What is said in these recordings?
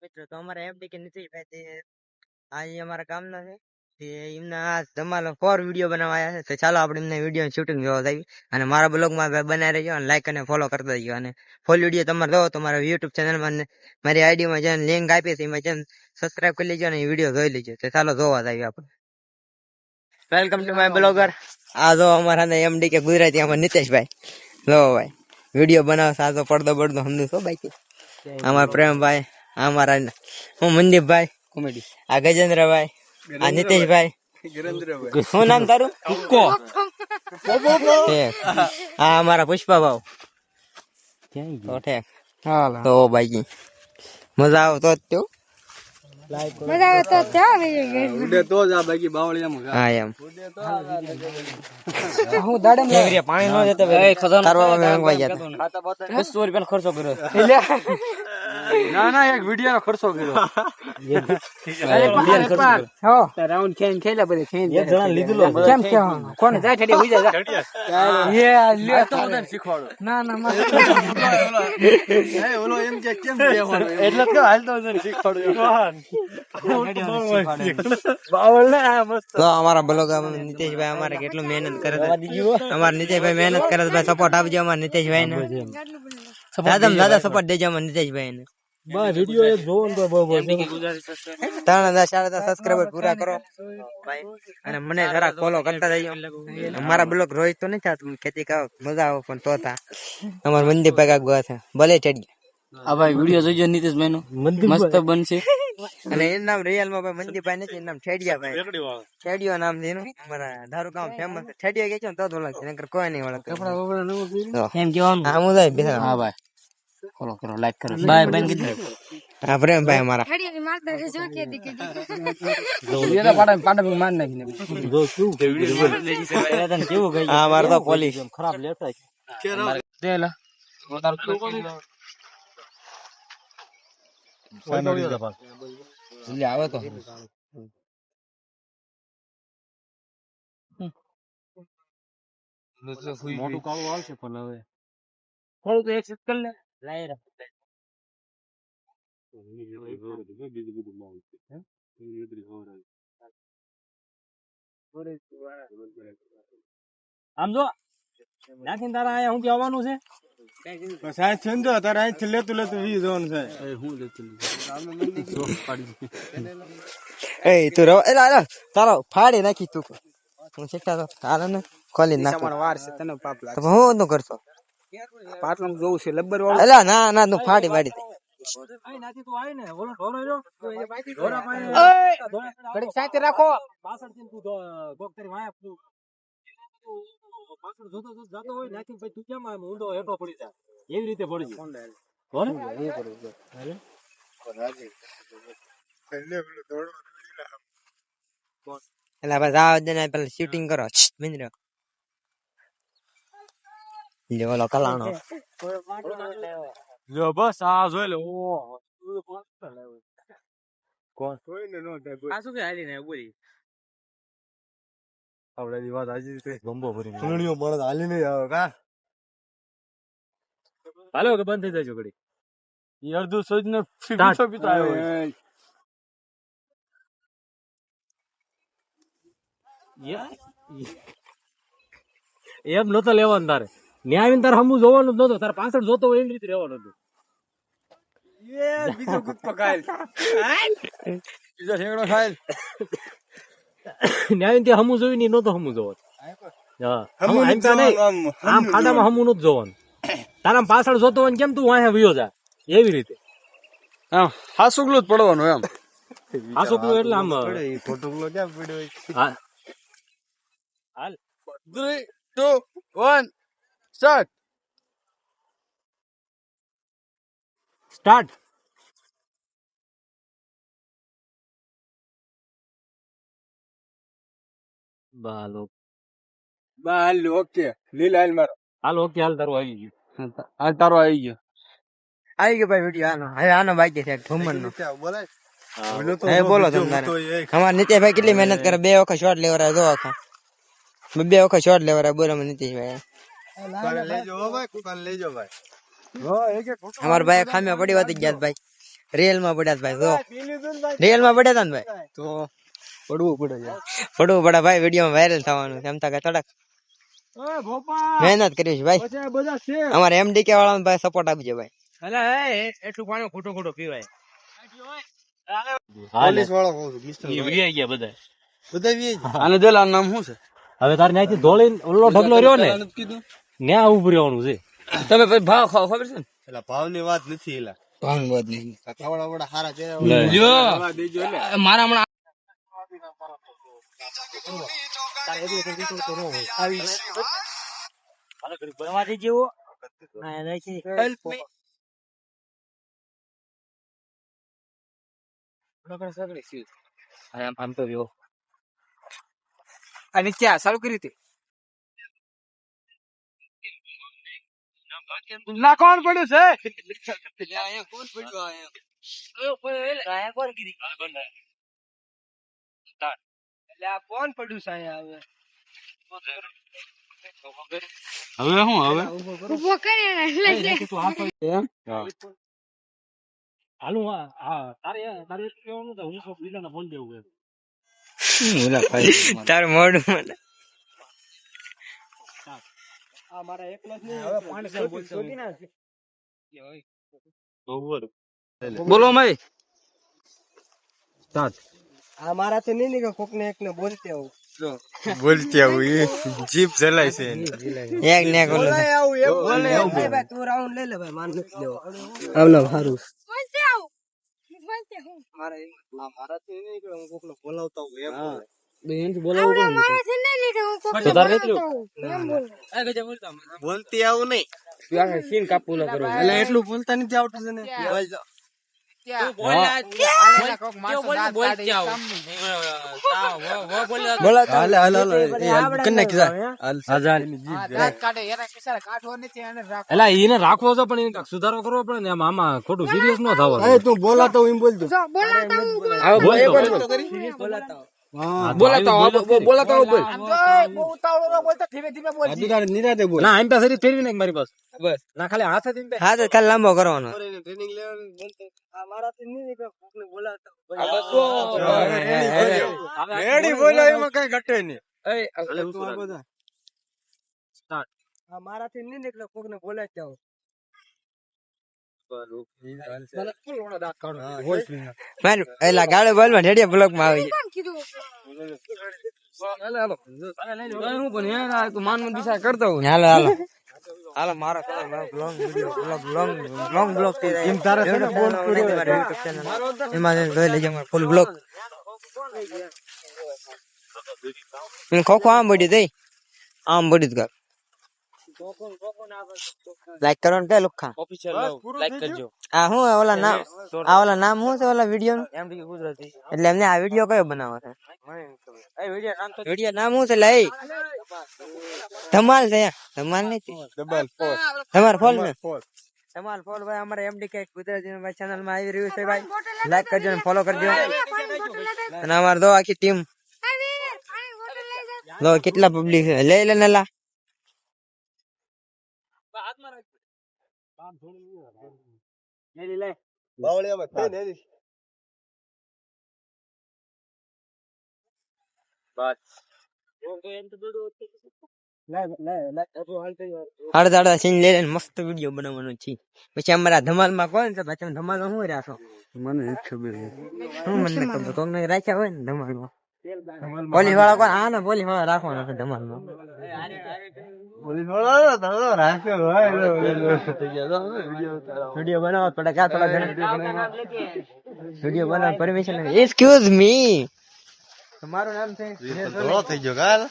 મિત્રો તો અમારા એફડી કે નીતિશભાઈ તે આ અમારા ગામના છે તે એમના ધમાલ 4 વિડીયો બનાવાયા છે. તો ચાલો આપણે એમને વિડીયો શૂટિંગ જોવા જઈએ અને મારા બ્લોગમાં બનાવી રહેજો અને લાઈક અને ફોલો કરતા દેજો. અને ફૂલ વિડીયો તમારે જોવો તો મારા યુટ્યુબ ચેનલમાં મારી આઈડીમાં જઈને લિંક આપી છે એમાં જઈને સબસ્ક્રાઇબ કરી લેજો અને વિડીયો જોઈ લેજો. તો ચાલો જોવા જઈએ આપણે. Welcome to my blogger. આ જો અમારા એમડી કે ગુજરાતી અમારા નીતિશભાઈ લો ભાઈ વિડીયો બનાવશે. આ તો પડદો પડદો સમજુ છો બાકી અમારા પ્રેમભાઈ, અમારા હું મનદીપભાઈ કોમેડી, આ ગજેન્દ્રભાઈ, આ નીતિશભાઈ. શું નામ તારું? આ અમારા પુષ્પા ભાવ તો બાકી મજા આવે તો મજા આવે તો જ આ બાકી બાવળિયામાં હા એમ હું દાડમ પાણી નો જતો તારવા માંગવા ગયા હતા 200 રૂપિયા ખર્ચો કર્યો. ના ના એક વિડિયો નો ખર્ચો કર્યો. રાઉન્ડ ખેન ખેલા બધે ખેન એક જણા લીધલો કેમ કે કોને જાય ઠડી હોઈ જાય એ લે તો મને શીખવાડો. ના ના એ ઓલો એમ કે કેમ દેવાનો એટલે તો હાલ તો મને શીખવાડો. અમારા બ્લોગમાં નીતિશભાઈ અમારે કેટલું મહેનત કરે છે. અમારા નીતિશભાઈ મહેનત કરે છે. ભાઈ સપોર્ટ આપજો અમારા નીતિશભાઈ ને. દાદા સપોર્ટ દેજો અમારા નીતિશભાઈ ને. સબસ્ક્રાઈબર પૂરા કરો અને મને જરા ફોલો કરતા જજો. અમારા બ્લોગ રોજ તો નથી થતું ખેતી કાવ મજા આવે પણ તો થા અમારા મંદિરભાઈ કાક ગયો છે ભલે ચડી. આ ભાઈ વિડીયો જોઈજો નીતિશભાઈ નો મસ્ત બનશે. અને એનું નામ રિયલ માં ભાઈ મંદીભાઈ નથી, એનું નામ ઠેડિયા ભાઈ. ઠેડિયો નામ છે એનું. અમારા ધારું કામ ફેમસ ઠેડિયા કે છે ને તો ઓળખે નકર કોઈ નહીં ઓળખે. એમ કેવાનું હા હું જાય બેસા. હા ભાઈ ફોલો કરો લાઈક કરો બાય બેન કીધું. હા પ્રેમ ભાઈ અમારા ઠેડિયા મારતા છે જો કે દી કીધું એના પાડા માર નાખીને જો શું કેવું ગઈ. હા માર તો પોલીસ ખરાબ લેતા છે તેલા વધારે તો આવે તો મોટું કાળું આવશે પણ હવે થોડું તો એક્સેપ્ટ કરી લે લાયર આમ જો નાખીને તારા આયા હું આવવાનું છે સાહેબ છે ને તારા અહીંથી લેતું વી જવાનું છે. હું લેતું એ તું રવા એલા તારો ફાડી નાખી તું હું શીખતા તો તારે ને ખોલી નાખ તમારો વાર છે તને પાપ લાગે તો હું નું કરતો પાટલામ જોઉં છે લબ્બર વાળો એલા ના ના તું ફાડી દે આઈ નાથી તું આય ને ઓલો ઢોરો રહ્યો તો એ બાકી ઢોરા પાસે ઘડીક સાથે રાખો પાછળ થી તું ગોક તારી વાયા તું પાછળ જોતો જાતો હોય નાથી પછી તું કેમ આમ ઊંડો હેઠો પડી જાય એવી રીતે પડી જાય કોણ એ બરોબર અરે રાજી પહેલે પેલો દોડો કોણ એલા બસ આવ દે ને પેલા શૂટિંગ કરો મિન્દ્ર લ્યો લો કલાણો લ્યો બસ આ જોઈ લે ઓ કોણ કોઈને નો થાય આ શું કે હાલી ને બોલી આપણે દી વાત આજે તો ગંબો ભરી સુણીઓ મળે હાલી નહીં આવે કા હાલો કે બંધ થઈ જાય ઘડી ઈ અડધું સોજ ને પીછો પીતો આવ્યો એમ નતો લેવાનું તારે ન્યા આવીને તારે હમું જોવાનું જ નતો તારે પાછળ જોતો હોય એવી રીતે રહેવાનું હતું. બીજો ગુપ્તો ખાયલ બીજો ઠેકડો ખાયલ ન્યા આવીને ત્યાં હમું જોયું નહીં નતો હમું જોવાનું. હા હમું આમ ખાડામાં હમું નતું જોવાનું તારા પાછળ જોતો હોય કેમ તું વાહે વયો જા એવી રીતે હાસુકલું જ પડવાનું એમ હાસુકલું એટલે આમ ફોટોકલો ક્યાં પડ્યો હા હાલ 3 2 1 સ્ટાર્ટ બાલો ઓકે લીલા હાલ મારો હાલ ઓકે હાલ તારું આવી ગયું હાલ તારો આવી ગયો ભાઈ વિડીયો આનો બાકી છે ઘુમન નો બોલો તમારે અમારા નીતિશભાઈ કેટલી મહેનત કરે 2 વખત શોટ લેવરા જો આખા 2 વખત શોટ લેવરા બોલો નીતિશભાઈ લેજો ભાઈ અમારા ભાઈ ખામી પડી વાત ગયા ભાઈ રિયલ માં પડ્યા ભાઈ જો રિયલ માં પડ્યા હતા ને ભાઈ તો પડવું પડે ભાઈ વિડીયો વાયરલ થવાનું છે એમ તો થોડાક મહેનત કરીશ ભાઈ અમારે એમડીકે વાળા ભાઈ સપોર્ટ આપજો ભાઈ એટલું પાણી ખોટું પીવાય પોલીસ વાળો ગયા બધા આને દેલા નામ શું છે હવે તારે ત્યાંથી ધોળી ઓલો ઢગલો રહ્યો ને ત્યાં ઉભું રહેવાનું છે તમે પછી ભાવ ખાવ ખબર છે ને એટલે ભાવ ની વાત નથી એલા ભાવ ની વાત નહીં કાવડા હારા છે મારા હમણાં આમ તો રહ્યો અને ક્યાં ચાલુ કરી હતી ના કોણ પડ્યું છે કોણ પડ્યું છે હવે હું હવે ઉભો કરે હાલું તારે મોડું મને બોલો ભાઈ મારાથી નહીં નીકળે કોક ને એક ને બોલતે આવું જીપ જલાય છે એક ને એક તું રાઉન્ડ લઈ લે ભાઈ માન નથી લેવો આવલો સારું મારાથી નહીં નીકળે હું કોક ને બોલાવતા હું એમ બોલતી આવું નહીં સીન કાપવું કરો એટલે એટલું બોલતા નથી આવતું છે ને રાખવો છો પણ સુધારો કરવો પડે ને આમાં ખોટું સિરિયસ ન થવા તું બોલાતો એમ બોલતો લાંબો કરવાનો કઈ ઘટે નહી મારાથી નહીં નીકળે કોક ને બોલાય જાવ ગાડો બોલવા રેડિયો બ્લોક માં આવી માન દિશા કરતો હું હાલો હાલો હાલો મારો લોંગ બ્લોક એમાં જોઈ લેજો ફૂલ બ્લોક ખોખો આમ પડ્યું દઈ આમ પડ્યું લાઈક કરો ને કે લુખા લાઈક કરજો આ હું ઓલા નામ શું છે ઓલા વિડિયો નું એટલે એમને આ વિડિયો કયો બનાવવો છે વિડિયો નામ શું છે લઈ ધમાલ છે ધમાલ નહીં ધમાલ ફોલ ને ધમાલ ફોલ ભાઈ અમારે એમડીકે ગુજરાતી ભાઈ ચેનલ માં આવી રહ્યું છે ભાઈ લાઈક કરજો ને ફોલો કરજો અને અમારે દો આખી ટીમ લો કેટલા પબ્લિક છે લઈ લે ને લા અડધા સીન લઈ લઈને મસ્ત વિડીયો બનાવવાનો છે પછી અમારા ધમાલ માં કોણ છે પછી ધમાલ માં શું રાખો મને ખબર મને ખબર કોક ને રાખ્યા હોય ને ધમાલ માં પોલીસ વાળા કોણ હા ને પોલીસ વાળા રાખવાનો છે ધમાલ માં પોલીસ વાળા રાખ્યો હોય વિડીયો બનાવો થોડા ક્યાં થોડા વિડીયો બનાવ પરમિશન એક્સક્યુઝ મી તમારું નામ છે થોડો થઈ ગયો કાલ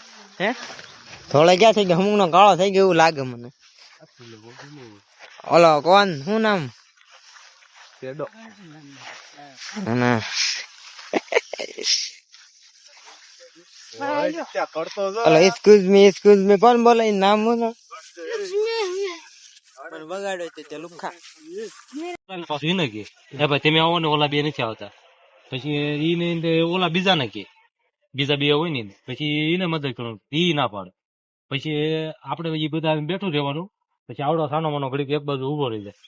હે થોડા ક્યાં થઈ ગયો અમુક નો કાળો થઈ ગયો એવું લાગે મને ઓલો કોણ શું નામ એક્સક્યુઝ મી કોણ બોલે નામ હું તમે આવો ને ઓલા બે નથી આવતા પછી ઓલા બીજા ને કે બીજા બે હોય ને પછી એને મદદ કરો ઈ ના પાડે પછી આપડે એ બધા બેઠું રહેવાનું પછી આવડો સાનો માનો ઘડીક એક બાજુ ઉભો રહી જાય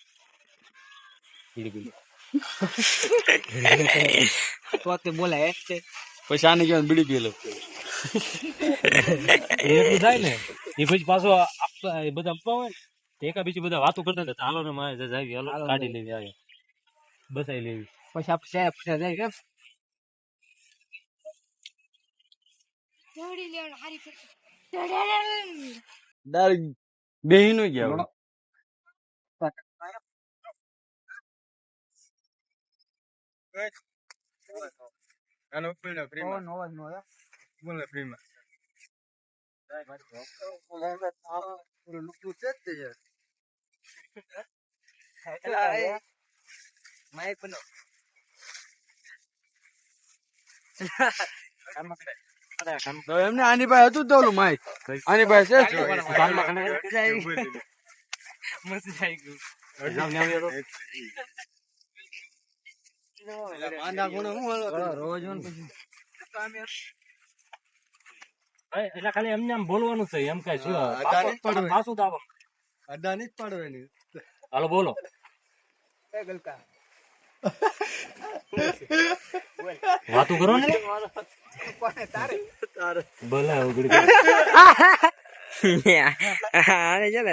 તો તે બોલાય છે પછી આને કહેવાય બીડી પી લો એટલું થાય ને એ પછી પાછો એ બધા આપવા હોય ને એકા બીજી બધા વાતો કરતા હતા હાલો ને મારે જાવી હાલો કાઢી લેવી આવે બસાઈ લેવી પછી આપણે શેર પૂછા જાય કેમ ડાયરેક્ટ બેહી નો ગયા આનો ફ્રીમાં અવાજ નો આવે બોલે ફ્રીમાં પૂરું લુકુ છે જ યાર માઈક બનો એમને આની પાસે હતું તો ઓલું માઈક આની પાસે છે મસ્ત થઈ ગયું એટલે ખાલી એમને આમ બોલવાનું છે એમ કઈ શું પાછું તો આવો અડાની જ પાડવાની હાલો બોલો વાતું કરો ને બોલા આને ચાલે